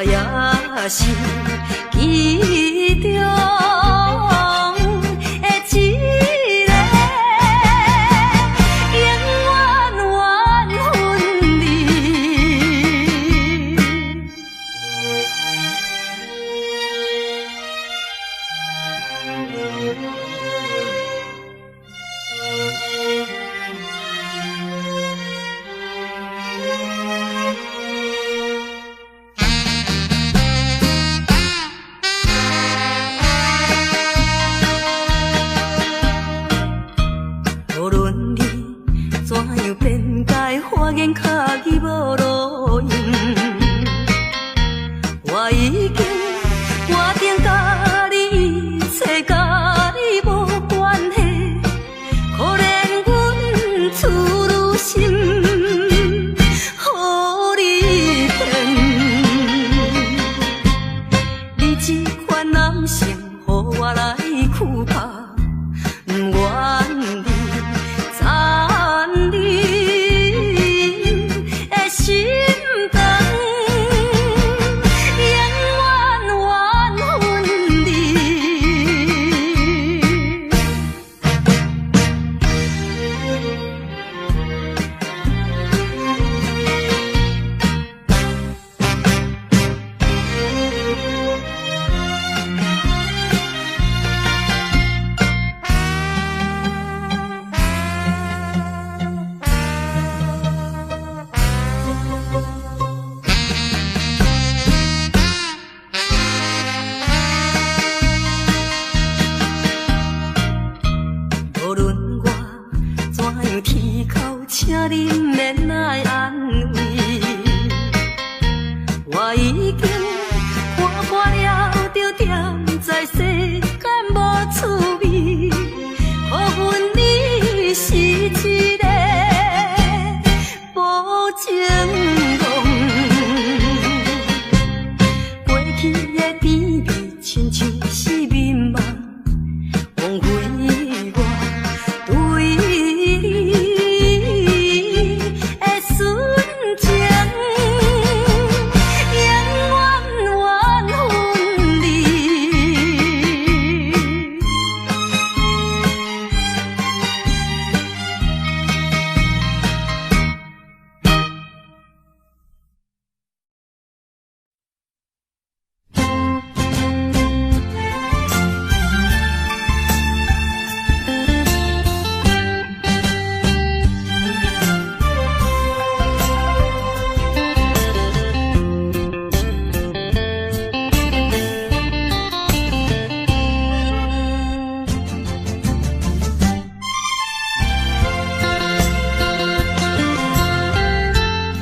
也是其中的一个，永远缘分里。无论你怎样辩解，花言巧语无路用，我已经决定甲你一切甲你无关系。可怜阮处女心，予你骗。你这款男性，予我来躯拍，不愿你残你的心肠，永远缘分里。无论我怎样啼哭，请你免来安慰。我已经看惯了，就踮在世间无趣味。可阮你是一个无情梦，过去的甜蜜亲像是眠梦，枉费我对你的纯情，永远缘分里。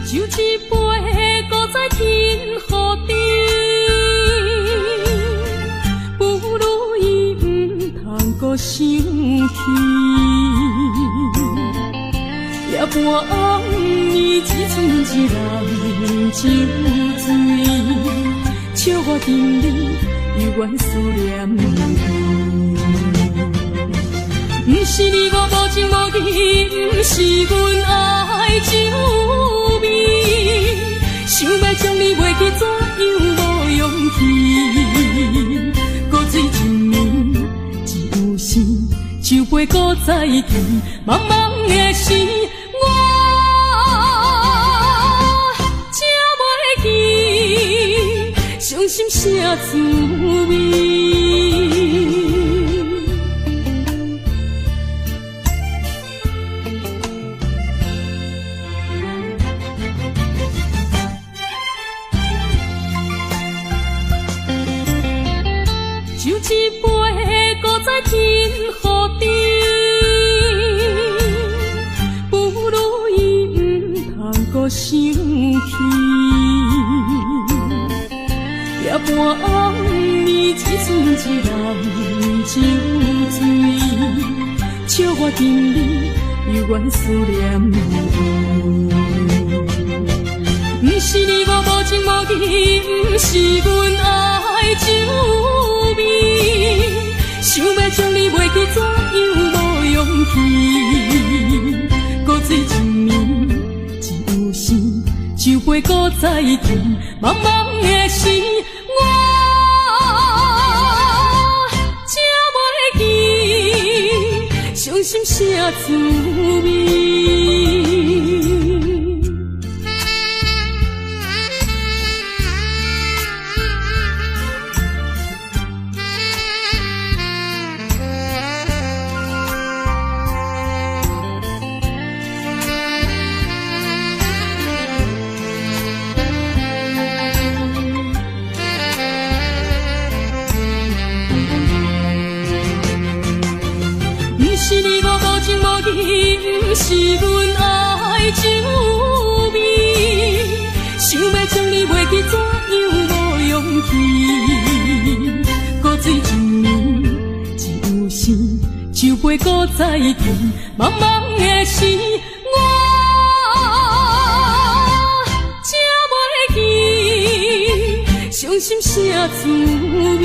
就一杯搁再天雨滴，不如伊不通搁想起。夜半暝，一寸一人酒醉，笑我心里犹原思念你。不是你我无情无义，不是阮爱酒味，想要将你画起怎样无勇气？搁水一暝，一有时，酒杯搁再添，茫茫的时，我才袂记伤心啥滋味。就一杯搁再天雨滴，不如伊不通搁想起。夜半暝，一寸一人酒醉，笑我心里犹原思念你。不是你我无情无义，不是阮爱酒味，想要将你画起怎样无勇气？搁水一暝，一有时，酒杯搁再见，茫茫的时，我才袂记伤心啥滋味。是阮爱酒味，想要将你忘记，怎样无勇气？古水一年，只有时，酒杯搁再见，茫茫的时，我才袂记伤心啥滋味。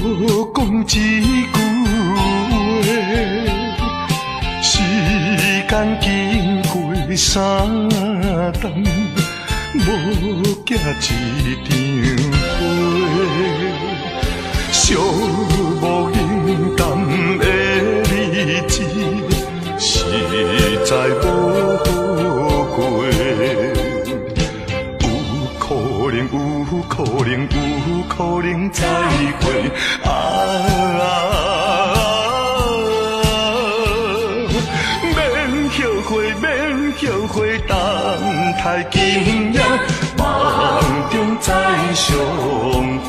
无讲一句话，时间经过三冬，无寄一张花，寂无影淡的日子，实在无好过。有可能再会免后悔，等待今夜梦中再相会。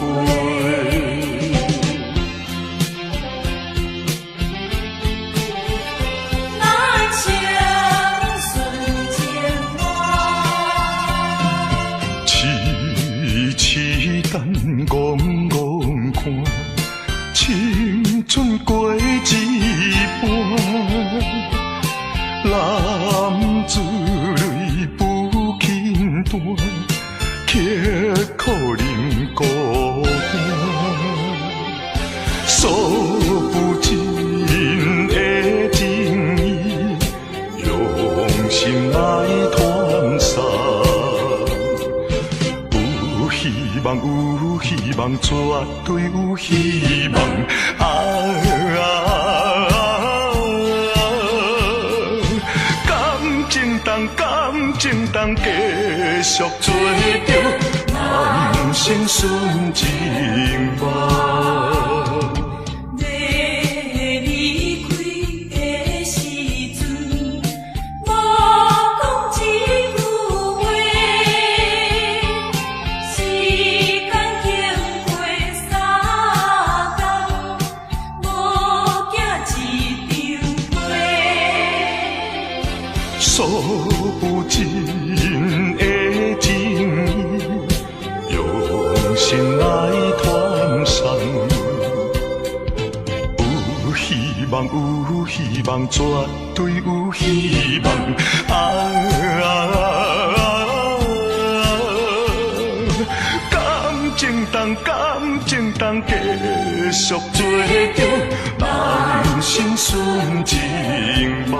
怣怣看，青春过一半，男子泪不轻弹，刻苦忍孤单，诉不尽的情意，用心来传送。有希望，绝对有希望。感情当继续做着，人生顺情梦。诉不尽的情意，用心来传送。有希望，绝对有希望。感情当继续做着，人生顺情梦。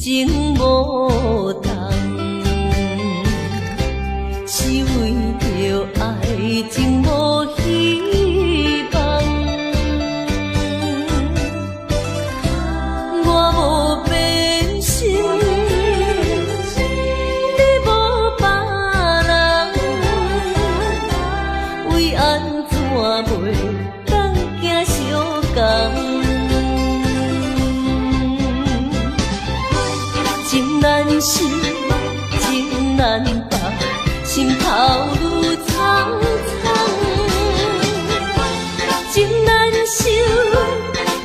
情无同，是为着爱情无希望。我无变心，你无别人，为安怎袂当行相共？情难舍，情难放，心头愈苍苍。情难收，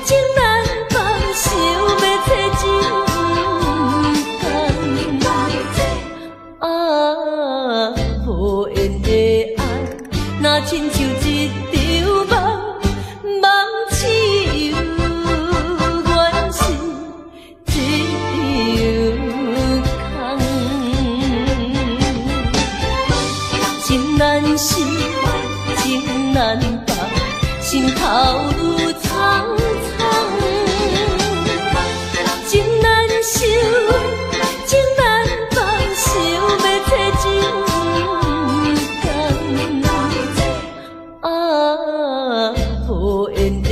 情难放，想要找情同。啊，无缘的爱，若亲像一场梦，梦似有缘是一场空。情难舍，情难放，心头愈苍苍。情难收，情难放，想要找情同。啊，无缘的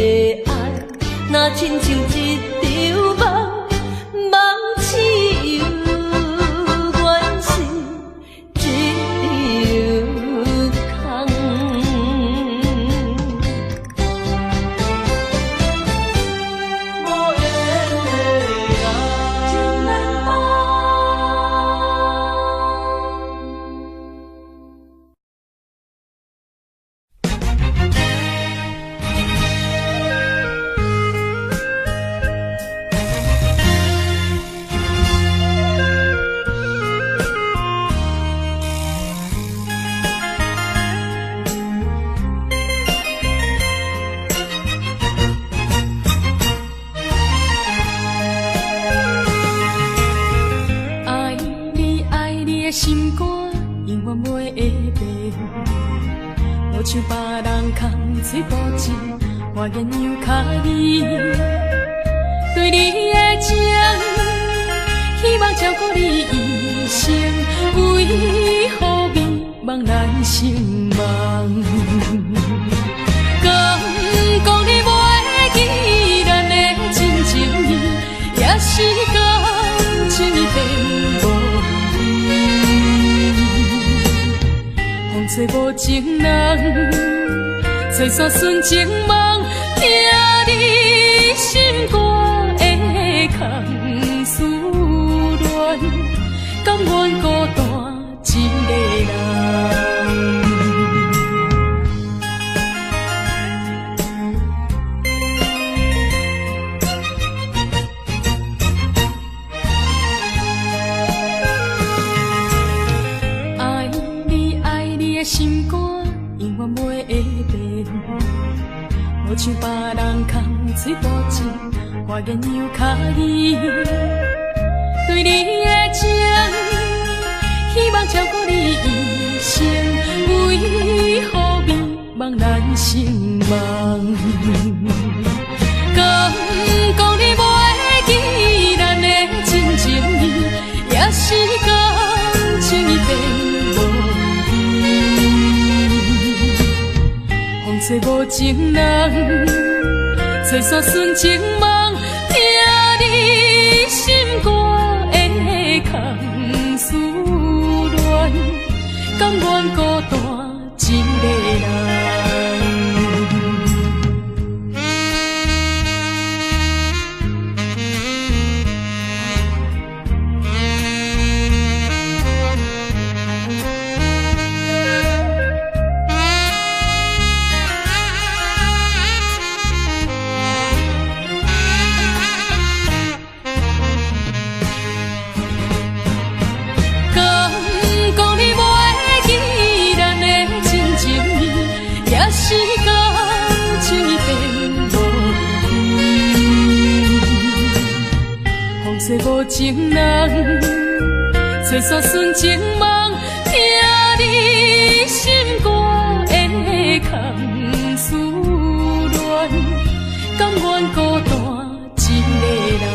爱，若亲像一场梦，梦似有缘是一场空。无缘的爱，情难放。爱你爱你的心肝，永远袂会变。无像别人空嘴无舌，我言犹卡你。对你的情，希望照顾你一生，为何美梦难成梦？讲你袂记咱的真情意，也是感情已变无味。风吹无情人，吹散纯情梦，听你心肝的空思恋，甘愿孤单一个人。爱你爱你的心肝，永远袂会变。无像别人空嘴无舌，我言犹卡你。对你的情，希望照顾你一生，为何美梦难成梦？讲你袂记咱的真情意，也是感情已变无味。风吹无情人，吹散纯情梦，听你心肝的空思恋，甘愿孤单一个人。讲你袂记咱的真情意，也是感情已变无味。风吹无情人，吹散纯情梦，听你心肝的空思恋，甘愿孤单一个人。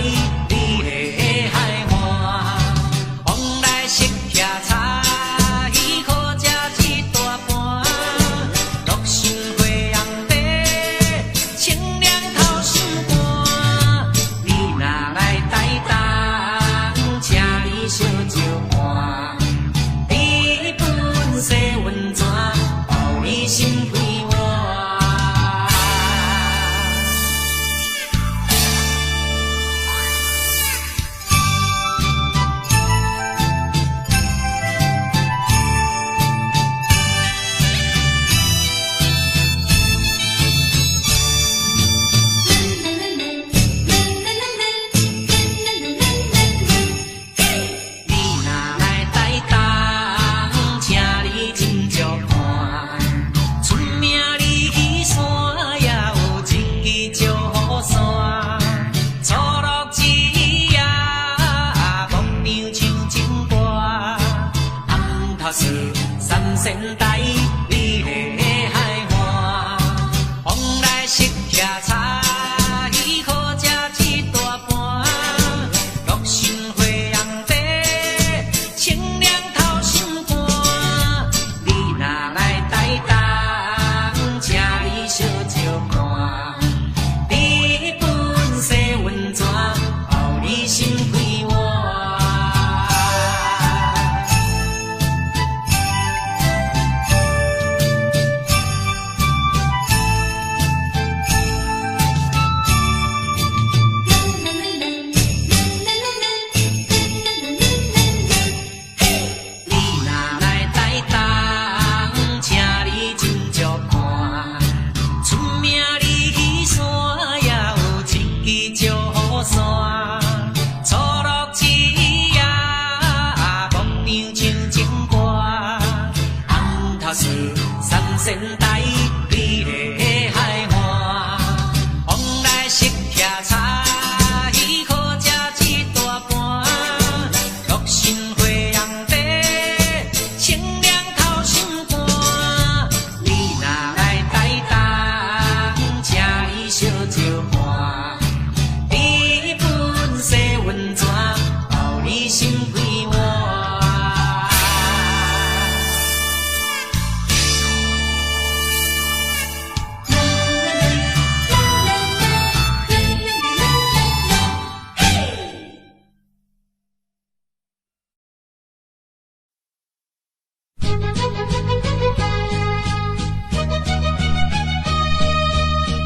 你的海岸，往来识徛茶，伊好食一大盘，乐心花红茶，清凉透心肝。你若来台东，请你烧酒盘，你本洗温泉，予你心开换。三仙台，你的海岸，往来识徛茶，伊好食一大盘，乐心花红茶，清凉透心肝。你若来台东，请你烧酒盘，你本洗温泉，予你心开换。三仙台，你的海岸，往来识徛茶，伊好食一大盘，乐心花红茶，清凉透心肝。你若来台东，请你烧酒盘，你本洗温泉，予你心开换。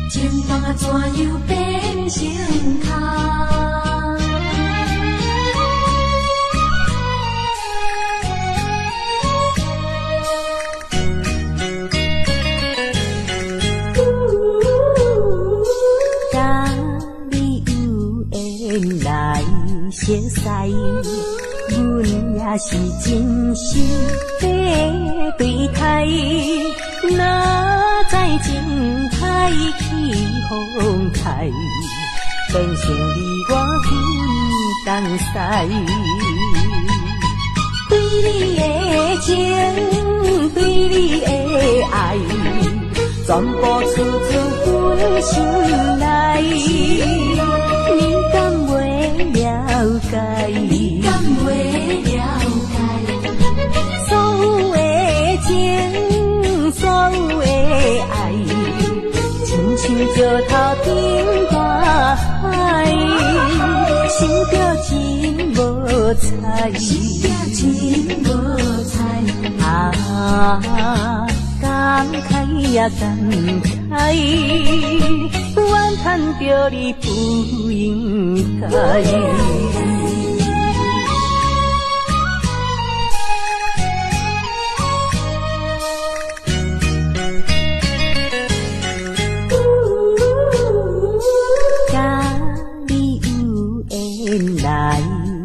情梦怎样变成空？甲你有缘来熟悉，阮也是真心在对待。哪知情海起风台，变成你我分东西。对你的情，对你的爱，全部出自阮心内。你敢袂了解？你敢袂了解？所有的情，所有的爱，亲像石头顶大海，心着真无彩，心着真无彩。感慨也感慨，怨叹着你不应该。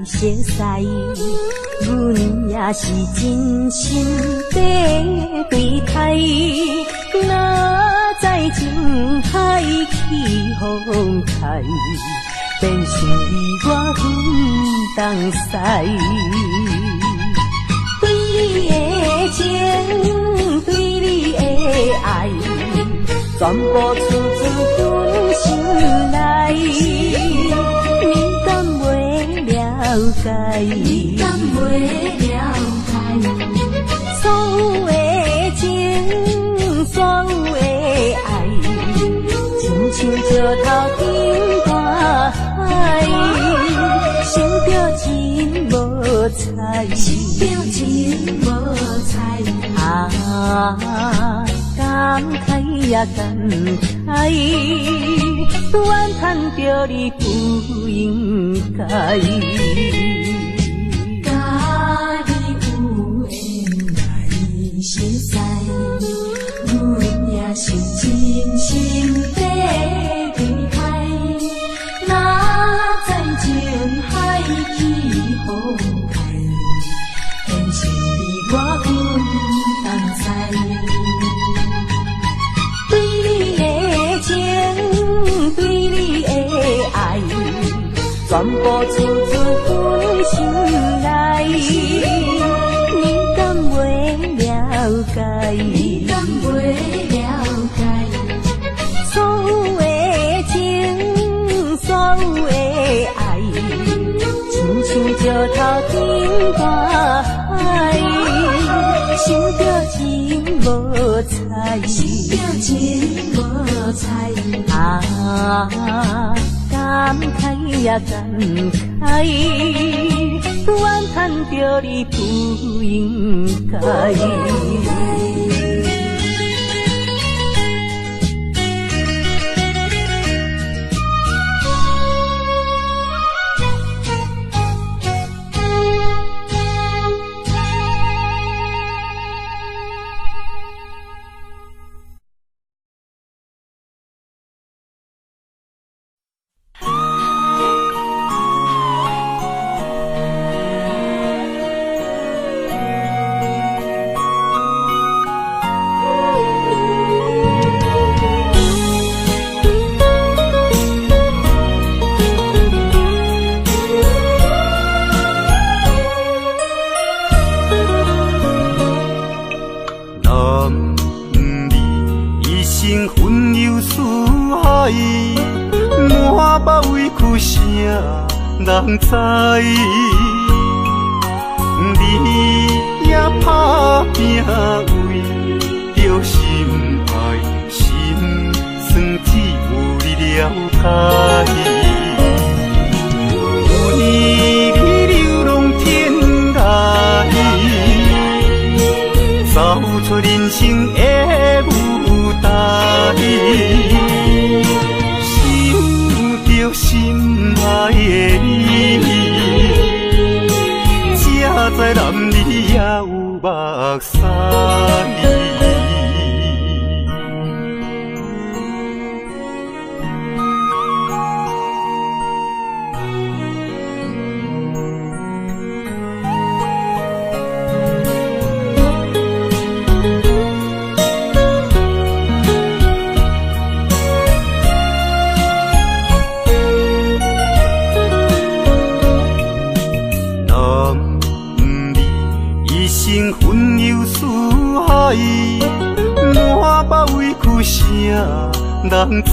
熟悉，阮也是真心在对待。哪知情海起风台，变成你我分东西。对你的情，对你的爱，全部出自阮心内。了解，你敢袂了解？所有的情，所有的爱，亲像石头顶大海，心着真无彩，心表真无彩。感慨呀感慨，怨叹着你不应该。甲你有缘来熟悉，阮也是真心地离开。哪知情海起风台，变成比我更重彩。对你的情，对你的爱，全部处处分心内。你敢袂了解？你敢袂了解？所有的情，所有的爱，亲像石头顶大海，心着真无彩，心表真无彩。感慨呀感慨，怨叹着你不应该。人知，你也打拼为着心爱，心酸只有你了解。为你流浪天涯，走出人生的舞台。心爱的你，才知男儿也有目屎。满腹委屈啥人知？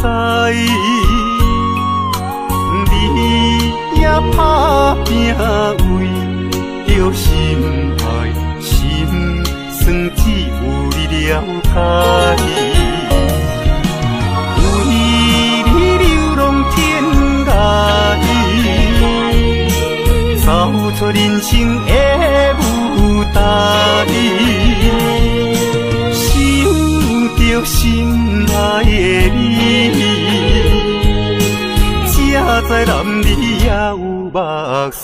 你也打拼为着心爱，心酸只有你了解。为你流浪天涯，走出人生的舞台。着心爱的你，才知男儿也有目屎。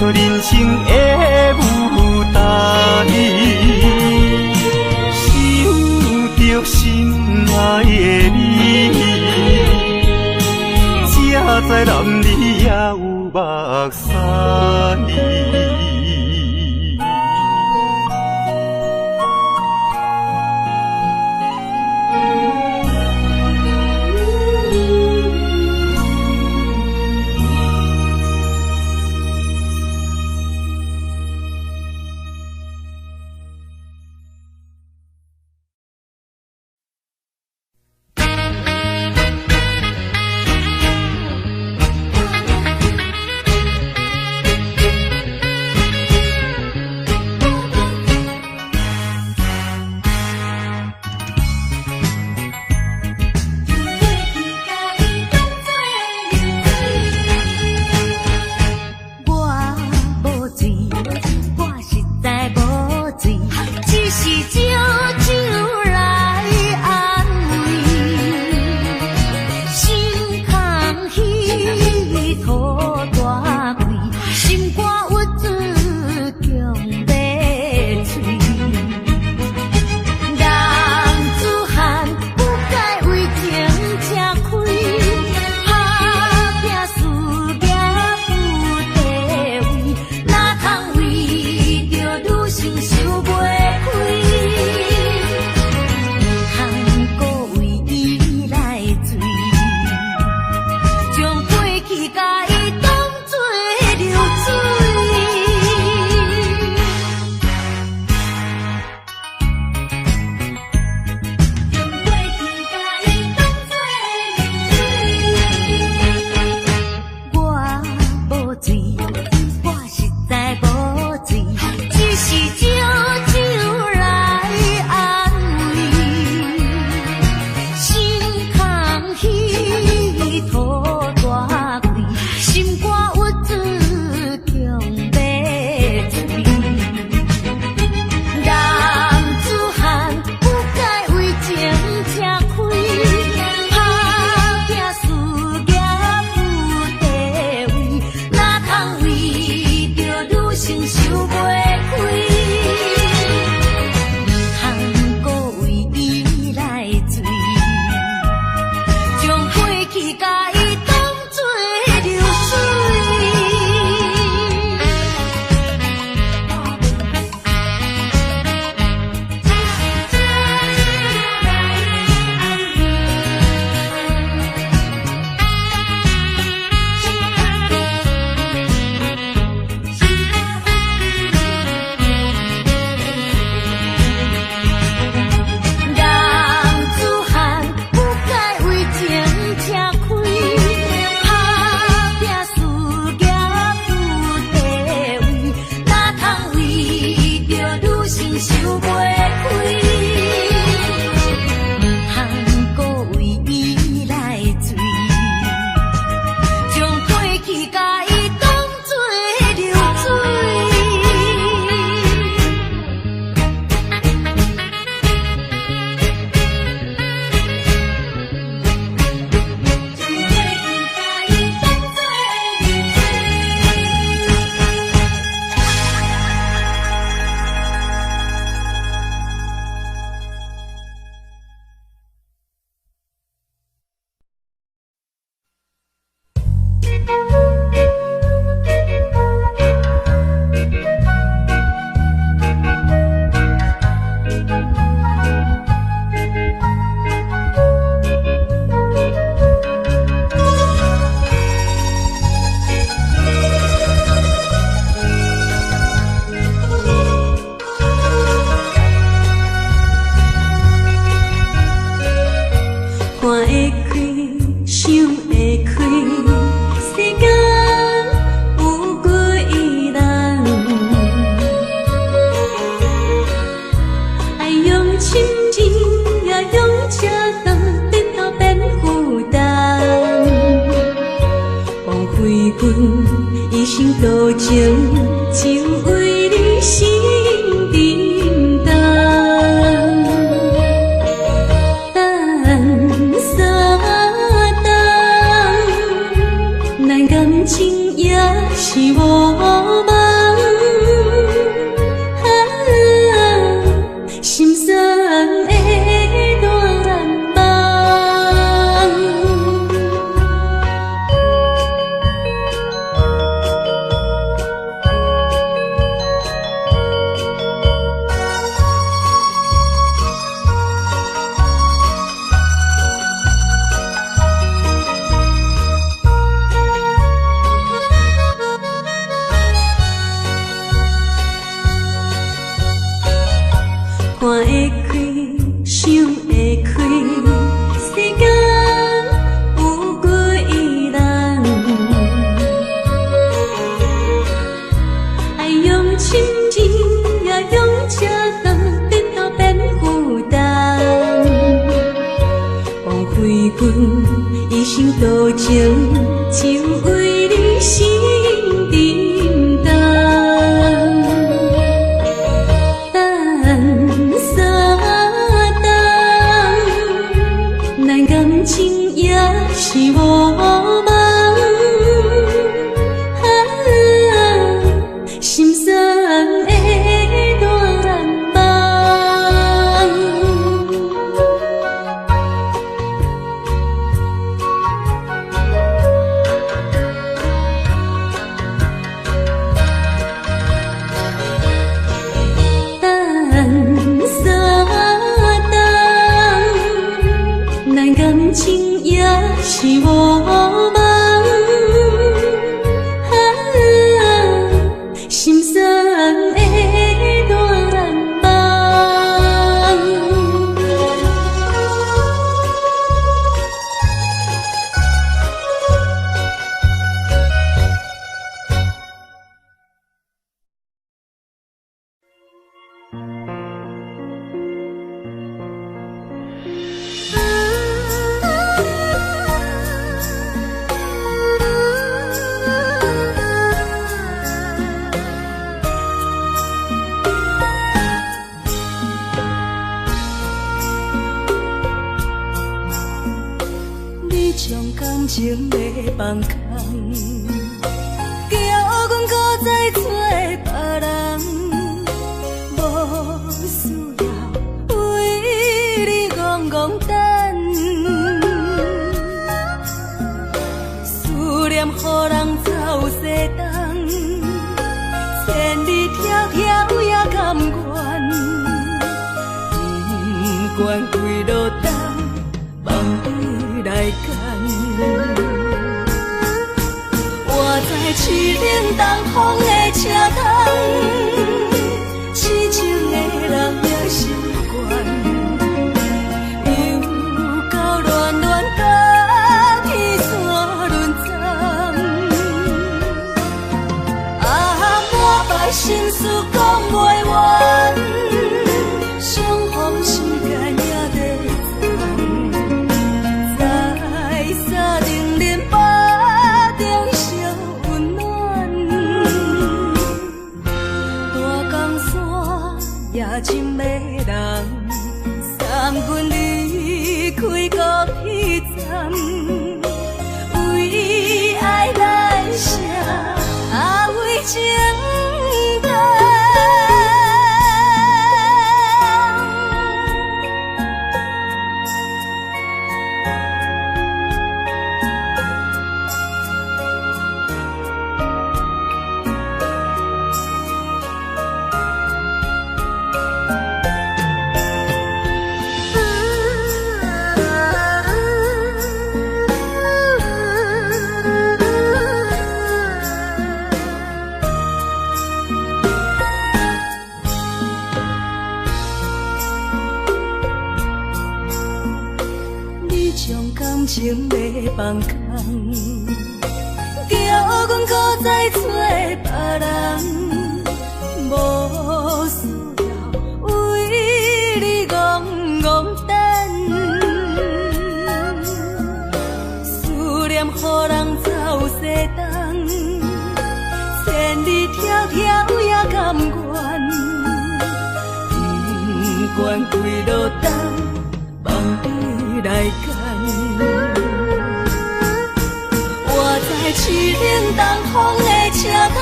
人生的舞台，想着心爱的你，才知男儿也有目屎。情就为你心沉重，等三冬，咱感情也是无望。心酸的大梦，等三冬，咱感情也是无望。心酸的大梦，将感情的放空，叫阮搁再找别人，无需要为你戆戆等，思念予人走西东，千里迢迢也甘愿，不管几路东，梦你来牵。我在凄冷东风的车头，痴情的人也习惯，又到乱乱甲天山轮站。满腹心事讲袂完，相逢时间也在站。在沙定连巴中烧温暖，大江山也真迷人，三军离开高铁站，为爱来写为情长。感情的放空，叫阮搁再找别人，无需要为你戆戆等，思念予人走西东，千里迢迢也甘愿，不管几路东，梦你来牵。我在凄冷东风的车头，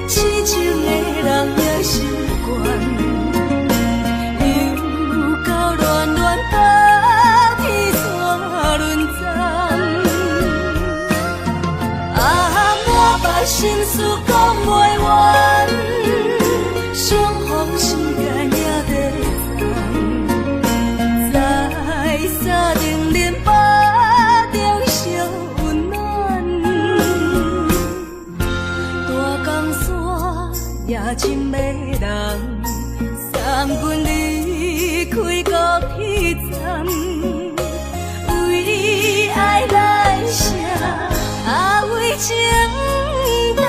痴情的人也习惯，又到乱乱甲天山轮站。满腹心事讲袂完，相逢时间也在站。在沙定连巴中烧温暖，大江山也真迷人，三军离开高铁站，为爱来写为情长。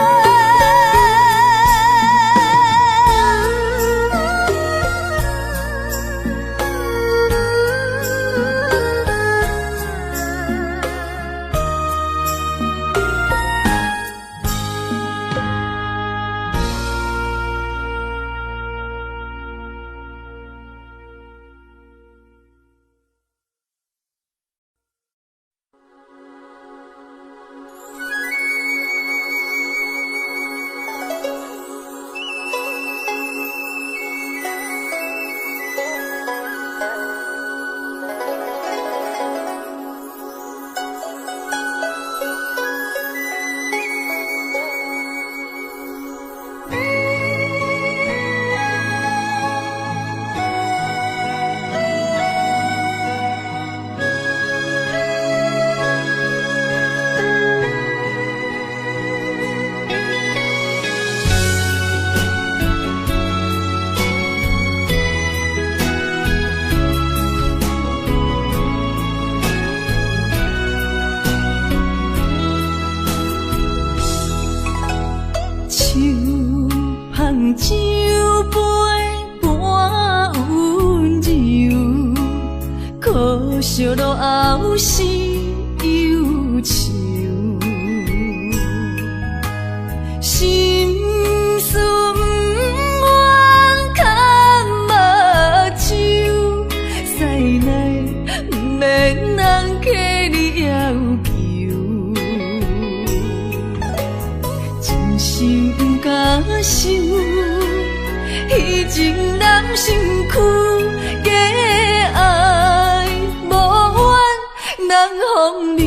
是忧愁，心事不愿牵目睭，使来不免人客你要求，真心不敢想，迄情难身躯。假爱无缘人风流，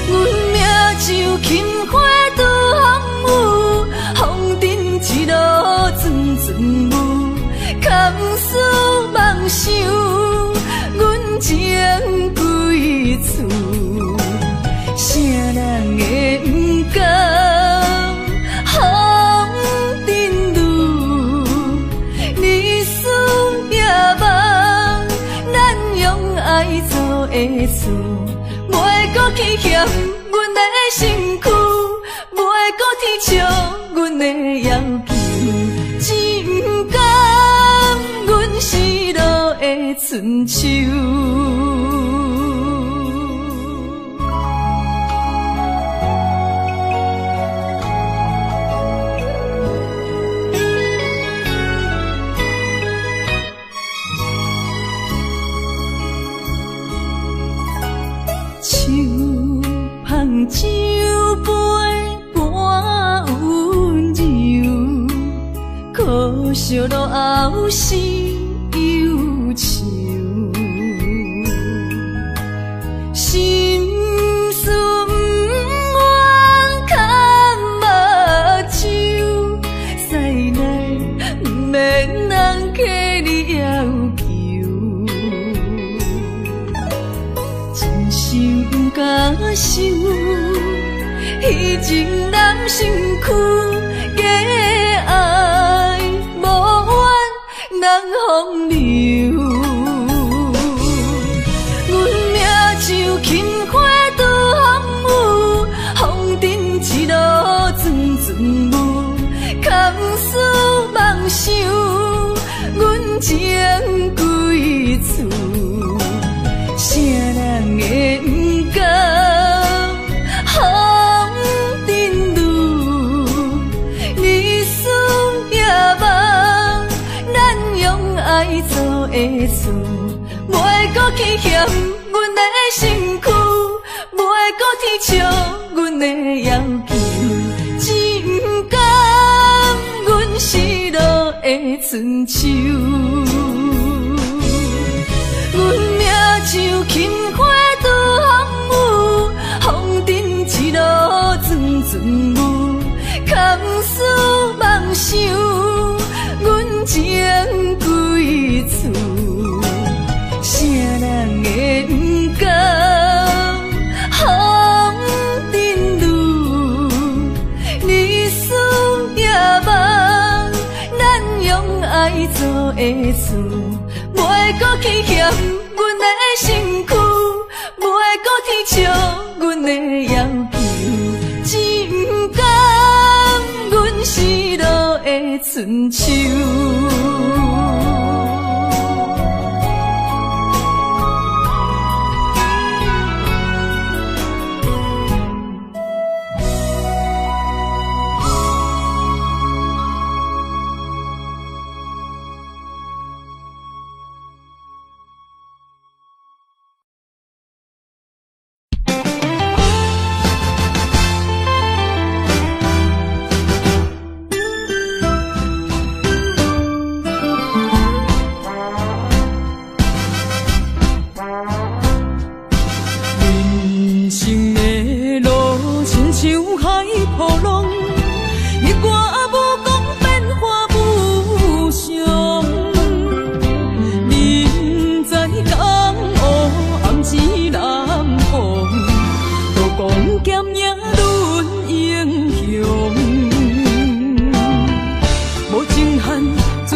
阮命就轻花拄风雨，风尘一路转转舞，堪思梦想，阮情归厝，啥人会不甘？风尘路，日思夜梦，咱用爱做的事，袂搁去嫌阮的身躯，袂搁提笑阮的要求，只甘阮失落的春秋。酒杯半温柔，可惜落后是忧愁，心事不愿牵目睭，使来不免人客你要求，真心不敢想。迄情难身躯，假爱无缘人风流，阮命就轻花拄风雨，风尘一路转转舞，堪思梦想，阮情归厝，啥人会不甘？爱做的事，袂搁去嫌阮的身躯，袂搁提笑阮的要求，只甘阮失落的春秋。阮命就轻花拄风雨，风尘一路转转舞，堪思梦想，阮情归厝，啥人会不甘？风尘路，日思夜梦，咱用爱做的事，袂搁去嫌阮的身躯，袂搁提笑阮的要求，只甘阮失落的春秋。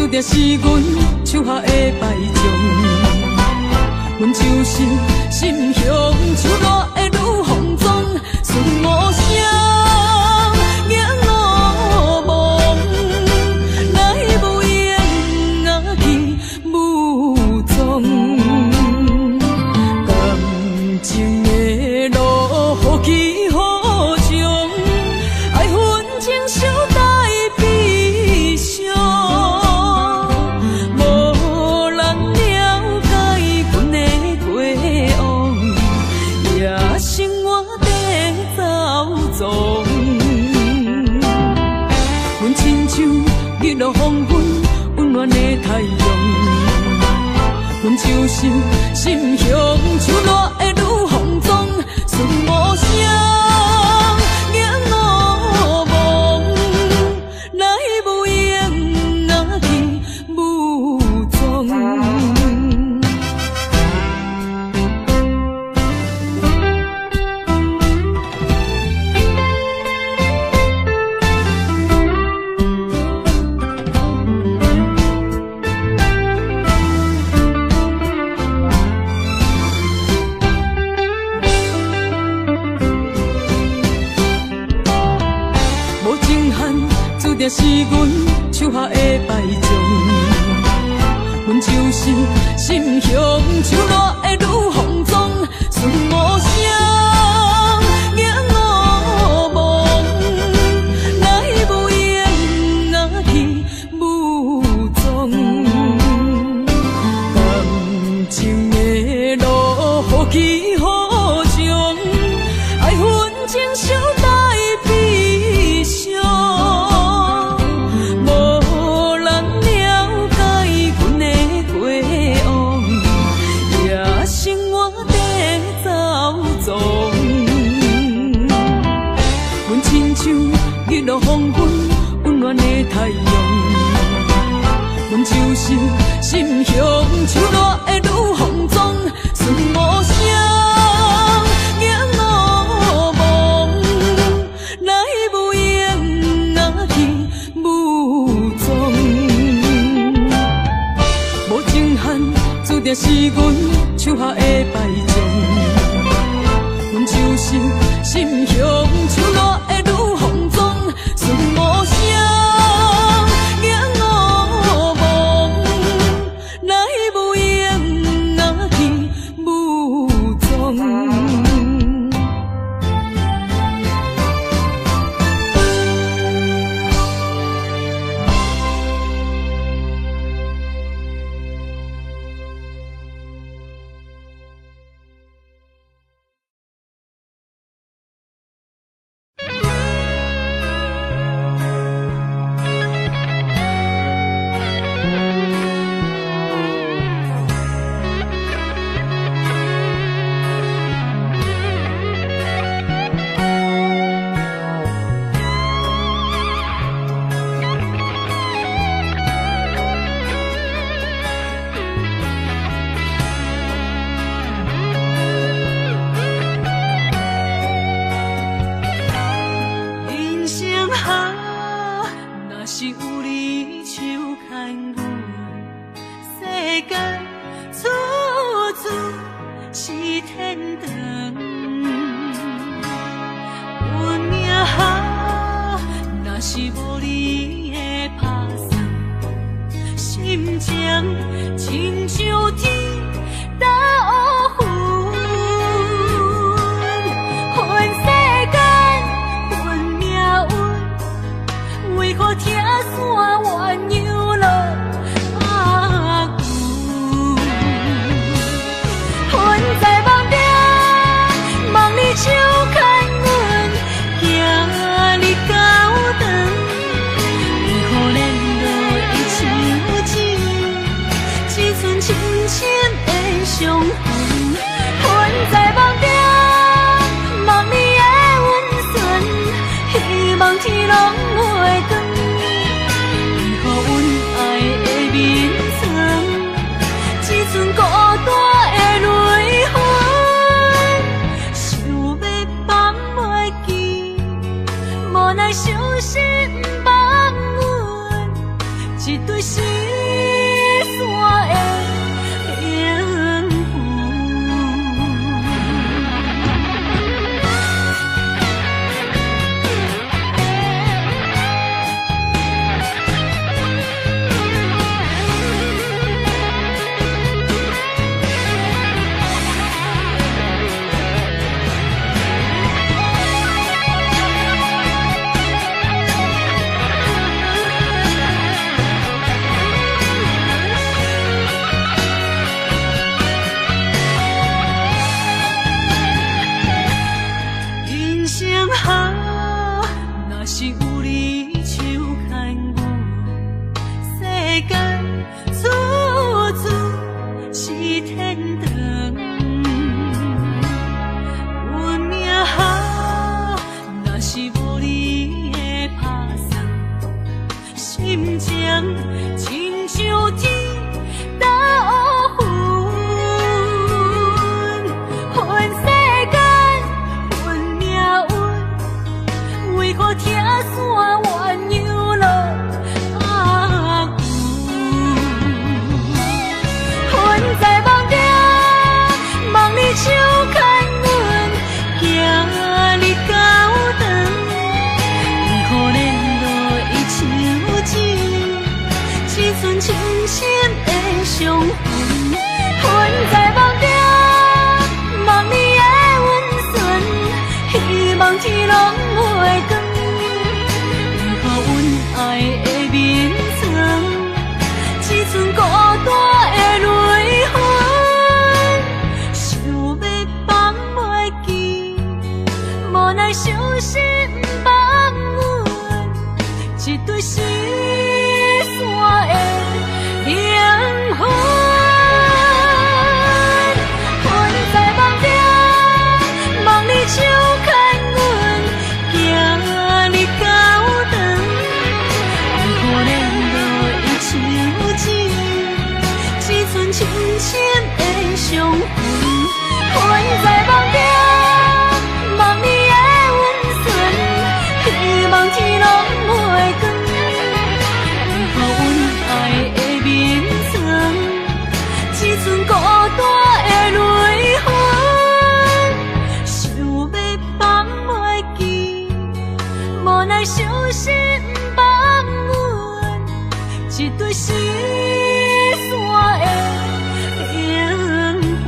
也是阮手下的败将，阮就是心向手落的女风妆，顺无声，硬落梦，来无言啊去无踪。期好情，爱恨情小待悲伤。无人了解阮的过往，也生活在走踪。阮亲像日落黄昏温暖的太阳，阮就是心胸像热的女风妆，顺无声，眼乌蒙，来无影啊去无踪。是阮手下的败将，阮就是心胸像热的女风妆，顺无声，眼乌蒙，来无影啊去无踪。感情的路，好奇好情，爱恨情小待悲伤。日落黄昏温暖的太阳，阮就是心胸像热的女风妆，顺无声，眼乌蒙，来无影啊去无踪。无情限，注定是阮手下的败将，阮就是心胸像热的女风妆。顺无声，眼乌蒙，来无影啊去无踪。望天拢袂光，为何阮爱的眠床，只剩孤单的泪痕，想要放袂记，无奈伤心放阮，一对失散的灵魂。阮在梦中，梦里手牵阮，行日到长，为何连落伊手指，只剩深深的伤痕。阮在梦中，梦里的温存，希望天拢袂光。为何阮爱的眠床，只剩孤单的泪痕，想要放袂记，无奈伤心放阮，一对失散的灵魂。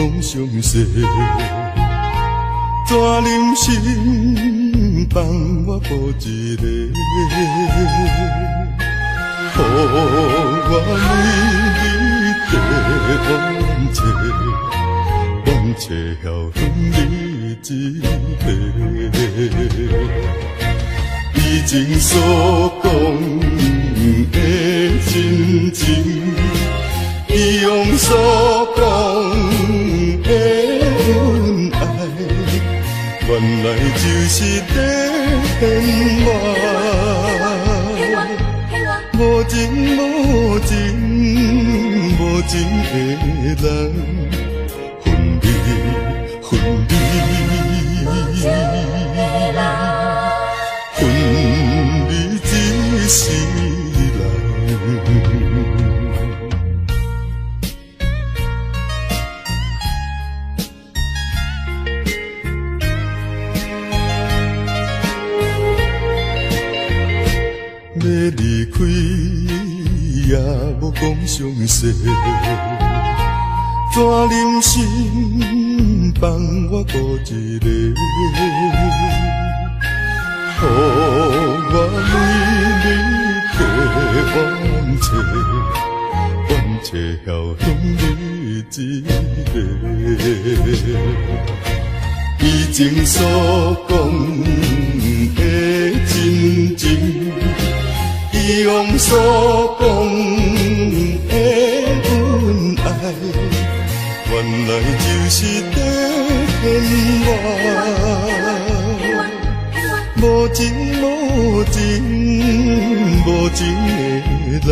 讲详细，怎忍心放我孤一个？予我为你地冤切，冤切晓恨你一个。以前所讲的真情，以往所讲的恩爱，原来就是在骗我。无情无情无情的人，分离分离，分离一世人。要离开也无讲详细，怎忍心放我孤一个？予我为你地冤切，冤切晓恨你一个。以前所讲的真情，以往所讲的恩爱，原来就是在骗我。无情无情无情的人，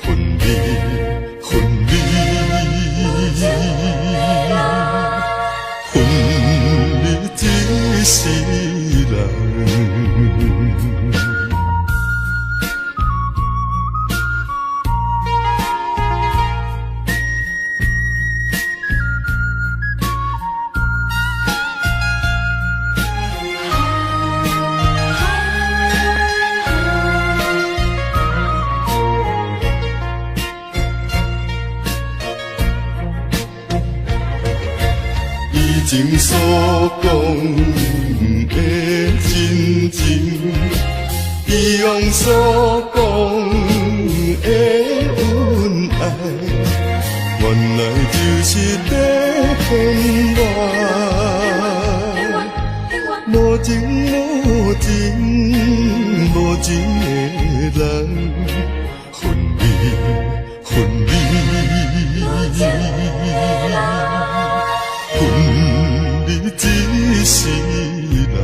分离分离，分离一世人。以前所讲的真情，以往所讲的恩爱，原来就是在骗我。无情无情无情的人，分离分离，分离一世人。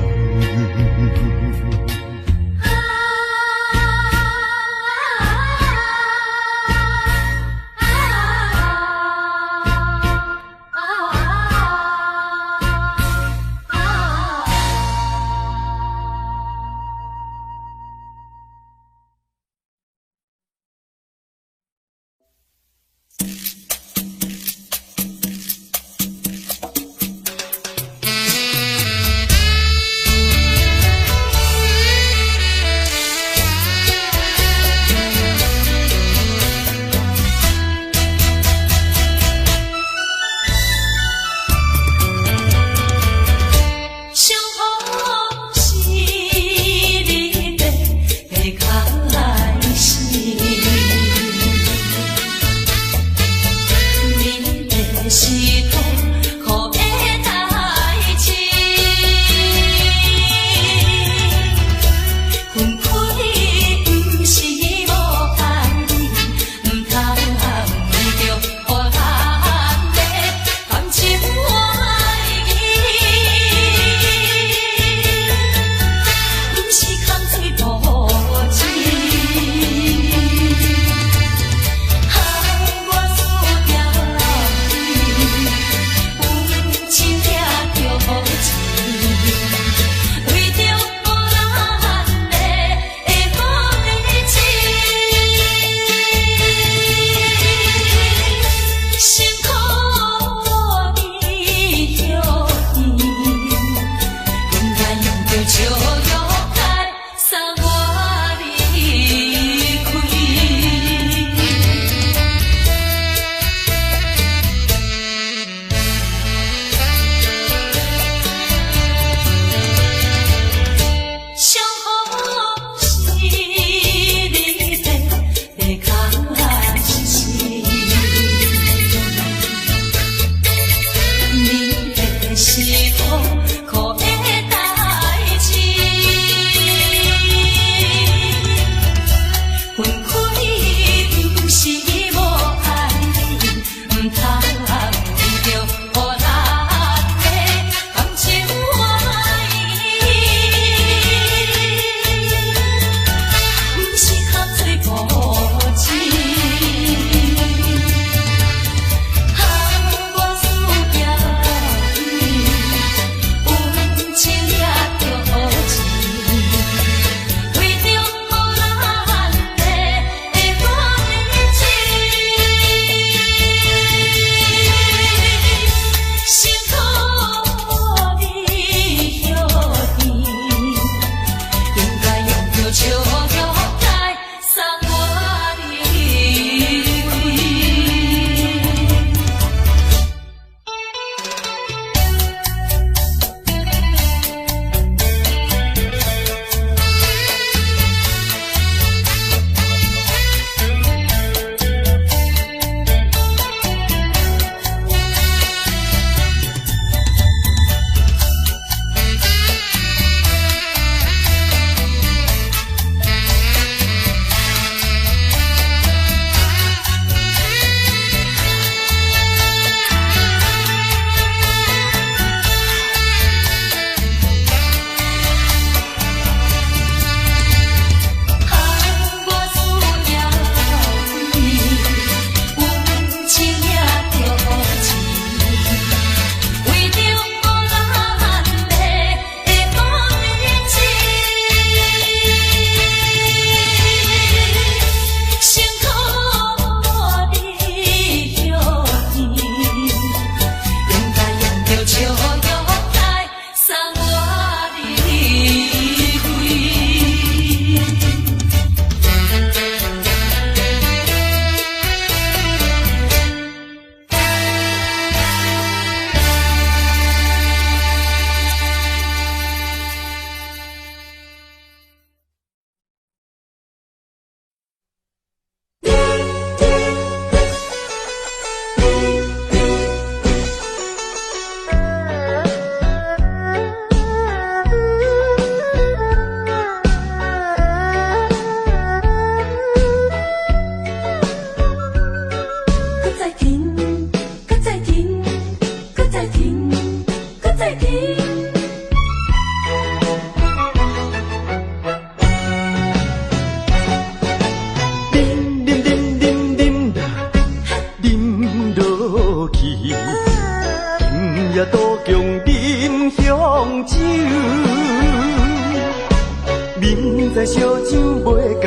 明知烧酒袂解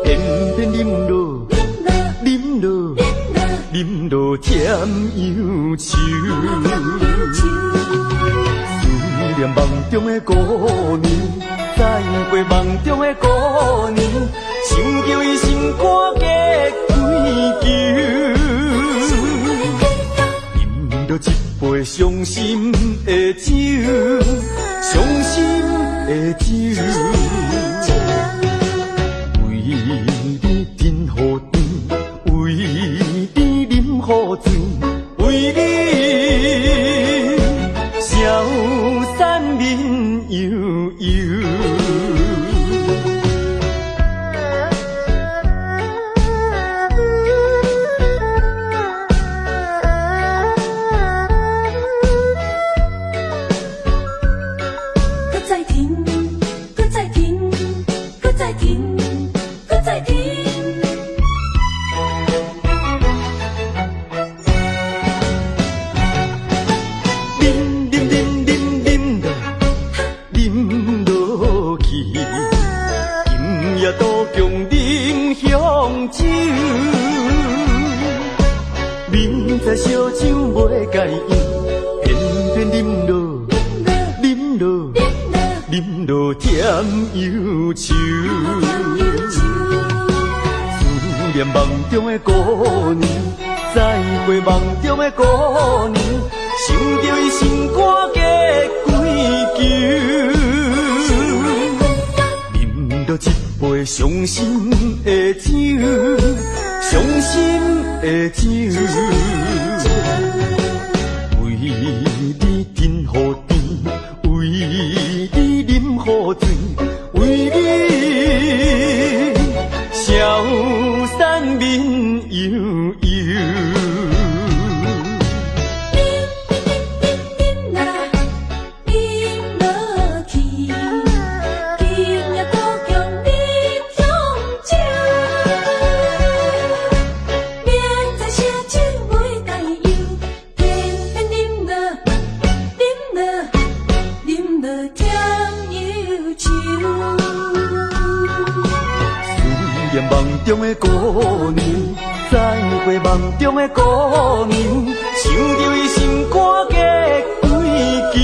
烟，偏偏啉落，啉落，啉落甜忧愁。思念梦中的姑娘，再过梦中的姑娘，想叫伊心肝结归球。饮着一杯伤心的酒，伤心的酒。为你饮好甜，为你饮好醉，为你消散面悠悠。明知烧酒袂解烟，偏偏啉落，啉落，啉落甜忧愁。思念梦中的姑娘，再过梦中的姑娘，想着伊心肝结归球。饮着一杯伤心的酒，伤心的酒。为你饮好甜，为你饮好醉，为你消散面悠悠。梦中的姑娘，再过梦中的姑娘，想着伊心肝结归球。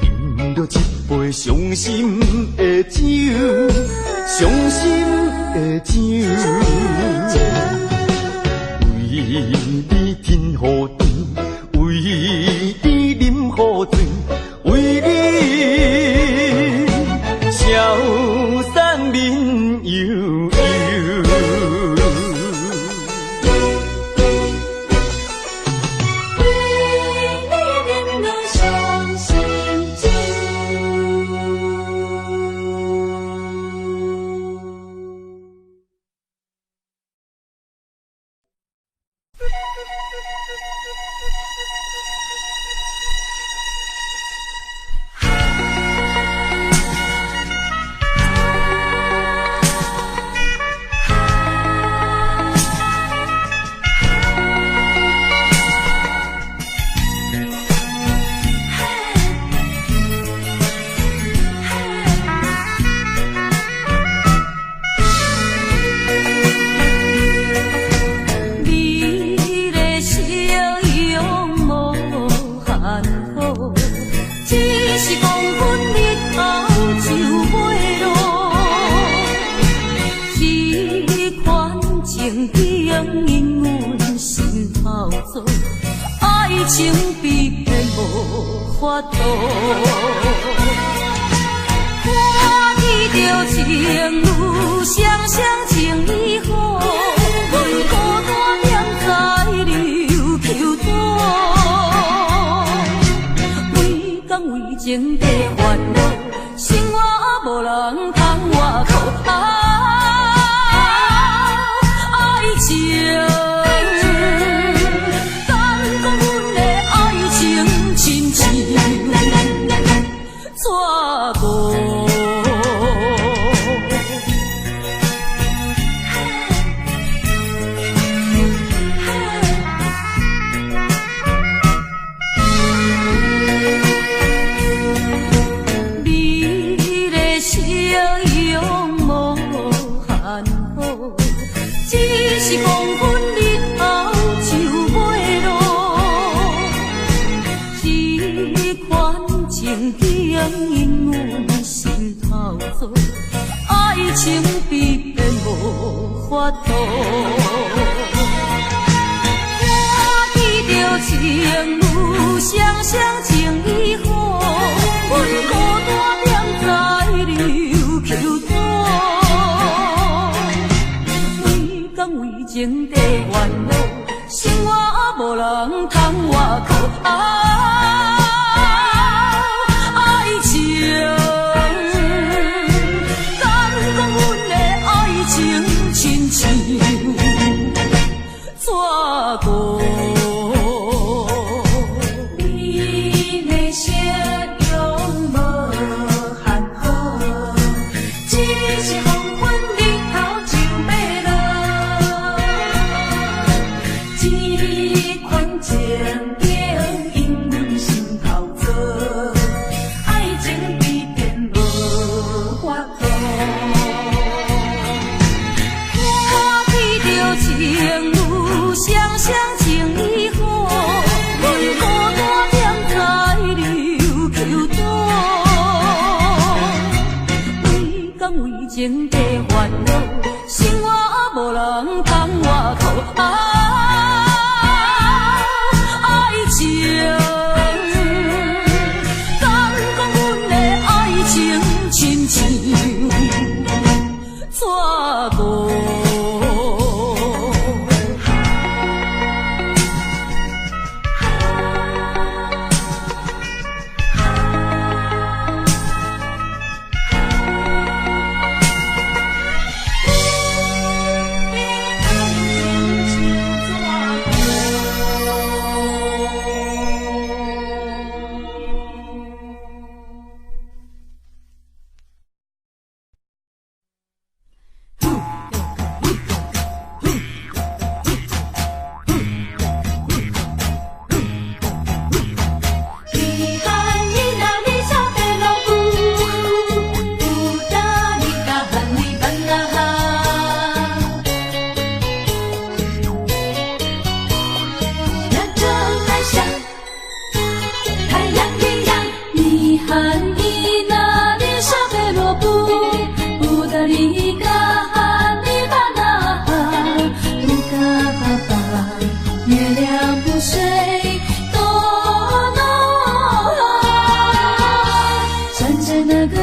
饮着一杯伤心的酒，伤心的酒。为你饮好甜，为你饮好醉，为你消散面悠悠。情比的无法度，看见着情侣双双情意好，为孤单点在流口大，为工为情的烦恼，生活无人通外靠。爱情。我心头做，爱情必然无法度。看见着情侣双双情意好，阮孤单踮在琉球岛，为甘为情地烦恼，生活无人通外靠。爱情，敢讲阮的爱情亲像纸糊。你的笑容无限好，只是黄昏日头就要落，这款情景因阮心头做，爱情必然无法度。看见着情侣双双情意好，阮孤单踮在琉球岛，为甘为情地烦恼，生活无人通外靠。爱情，敢讲阮的爱情亲像纸糊。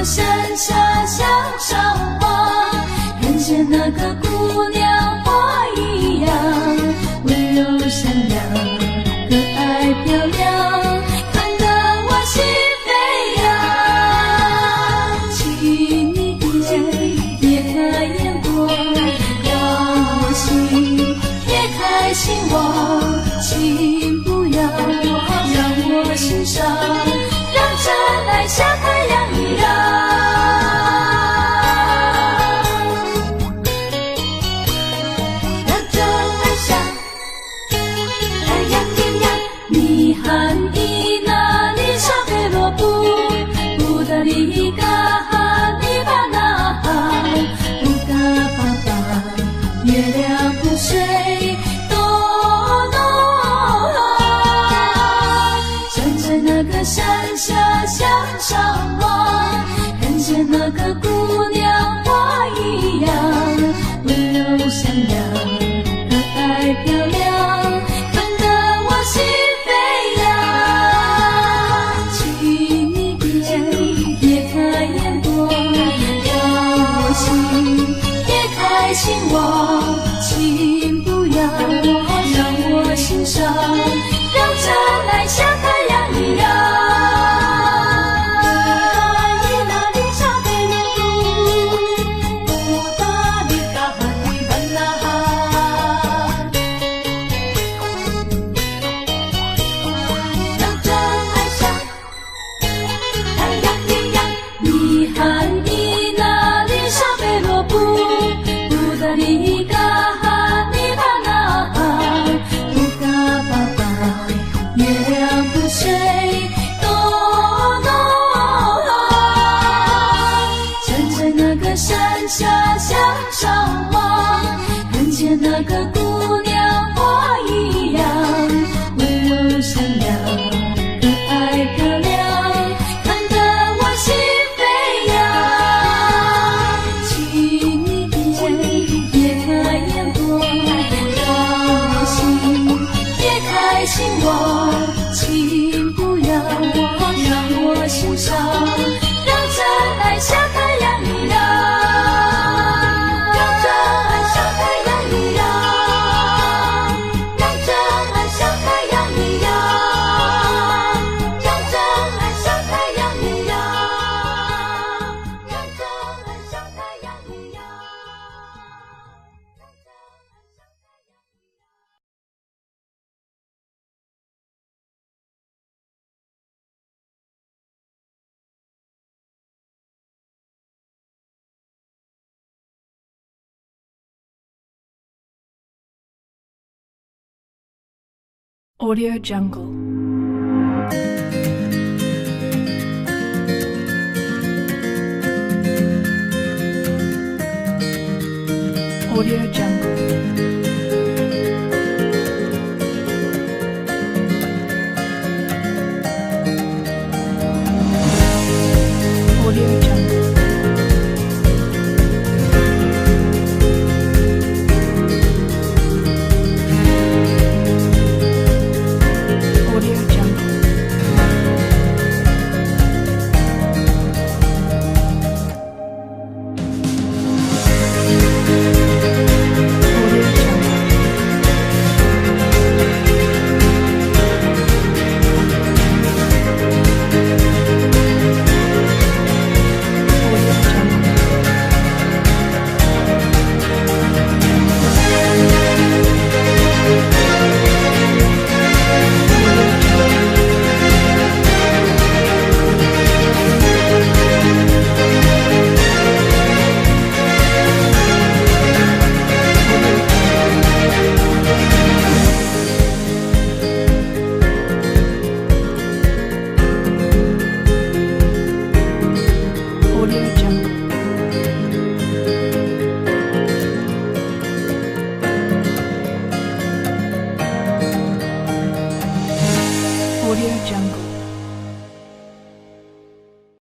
山下向上望，看见那个姑娘花一样，温柔善良，可爱漂亮，看得我心飞扬。请你别开眼光，让我心别开心望，请不要让我心伤，让真爱像太阳一样。山下向上望，看见那个姑娘花一样，温柔善良，可爱漂亮，看得我心飞扬。请你别开眼光，让我心别开心望，请不要让我心伤，让真爱像太阳一样。山下向上望，看见那个姑娘花一样，温柔善良，可爱漂亮，看得我心 Audio Jungle. Audio Jungle.